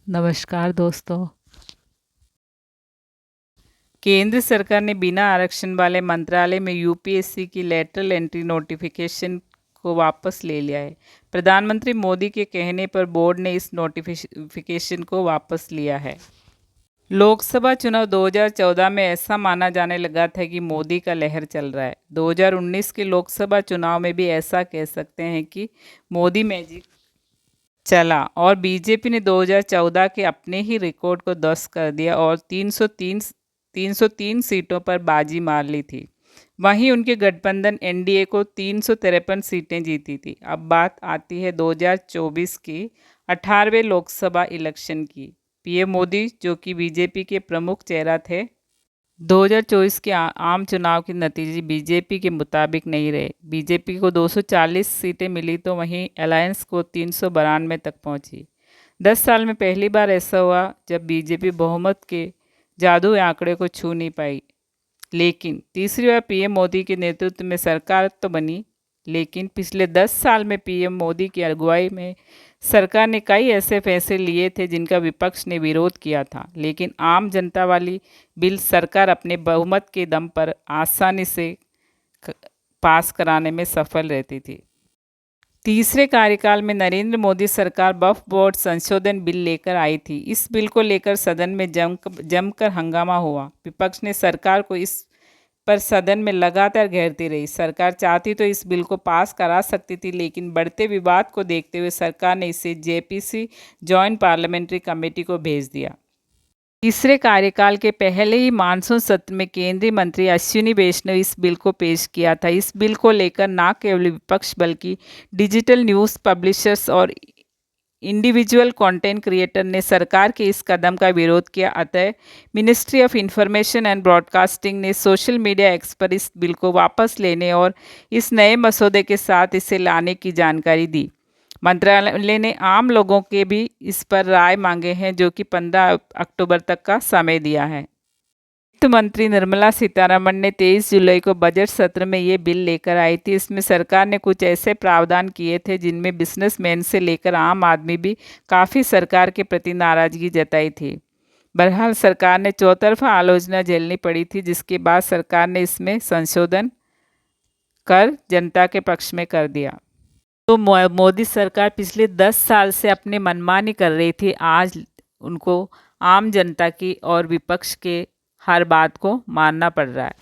नमस्कार दोस्तों। केंद्र सरकार ने बिना आरक्षण वाले मंत्रालय में यूपीएससी की लेटरल एंट्री नोटिफिकेशन को वापस ले लिया है। प्रधानमंत्री मोदी के कहने पर बोर्ड ने इस नोटिफिकेशन को वापस लिया है। लोकसभा चुनाव 2014 में ऐसा माना जाने लगा था कि मोदी का लहर चल रहा है। 2019 के लोकसभा चुनाव में भी ऐसा कह सकते हैं कि मोदी मैजिक चला और बीजेपी ने 2014 के अपने ही रिकॉर्ड को ध्वस्त कर दिया और 303 सीटों पर बाजी मार ली थी। वहीं उनके गठबंधन एनडीए को 353 सीटें जीती थी। अब बात आती है 2024 की 18वें लोकसभा इलेक्शन की। पीएम मोदी, जो कि बीजेपी के प्रमुख चेहरा थे, 2024 के आम चुनाव के नतीजे बीजेपी के मुताबिक नहीं रहे। बीजेपी को 240 सीटें मिली तो वहीं अलायंस को 392 तक पहुंची। 10 साल में पहली बार ऐसा हुआ जब बीजेपी बहुमत के जादुई आंकड़े को छू नहीं पाई। लेकिन तीसरी बार पीएम मोदी के नेतृत्व में सरकार तो बनी, लेकिन पिछले 10 साल में पीएम मोदी की अगुवाई में सरकार ने कई ऐसे फैसले लिए थे जिनका विपक्ष ने विरोध किया था, लेकिन आम जनता वाली बिल सरकार अपने बहुमत के दम पर आसानी से पास कराने में सफल रहती थी। तीसरे कार्यकाल में नरेंद्र मोदी सरकार वक्फ बोर्ड संशोधन बिल लेकर आई थी। इस बिल को लेकर सदन में जमकर हंगामा हुआ। विपक्ष ने सरकार को इस पर सदन में लगातार घेरती रही। सरकार चाहती तो इस बिल को पास करा सकती थी, लेकिन बढ़ते विवाद को देखते हुए सरकार ने इसे जेपीसी जॉइंट पार्लियामेंट्री कमेटी को भेज दिया। तीसरे कार्यकाल के पहले ही मानसून सत्र में केंद्रीय मंत्री अश्विनी वैष्णव इस बिल को पेश किया था। इस बिल को लेकर न केवल विपक्ष बल्कि डिजिटल न्यूज़ पब्लिशर्स और इंडिविजुअल कंटेंट क्रिएटर ने सरकार के इस कदम का विरोध किया। अतः ministry of information and broadcasting ने सोशल मीडिया एक्स पर इस बिल को वापस लेने और इस नए मसौदे के साथ इसे लाने की जानकारी दी। मंत्रालय ने आम लोगों के भी इस पर राय मांगे हैं, जो कि 15 अक्टूबर तक का समय दिया है। वित्त मंत्री निर्मला सीतारमण ने 23 जुलाई को बजट सत्र में ये बिल लेकर आई थी। इसमें सरकार ने कुछ ऐसे प्रावधान किए थे जिनमें बिजनेसमैन से लेकर आम आदमी भी काफ़ी सरकार के प्रति नाराजगी जताई थी। बहरहाल सरकार ने चौतरफा आलोचना झेलनी पड़ी थी, जिसके बाद सरकार ने इसमें संशोधन कर जनता के पक्ष में कर दिया। तो मोदी सरकार पिछले 10 साल से अपनी मनमानी कर रही थी। आज उनको आम जनता की और विपक्ष के हर बात को मानना पड़ रहा है।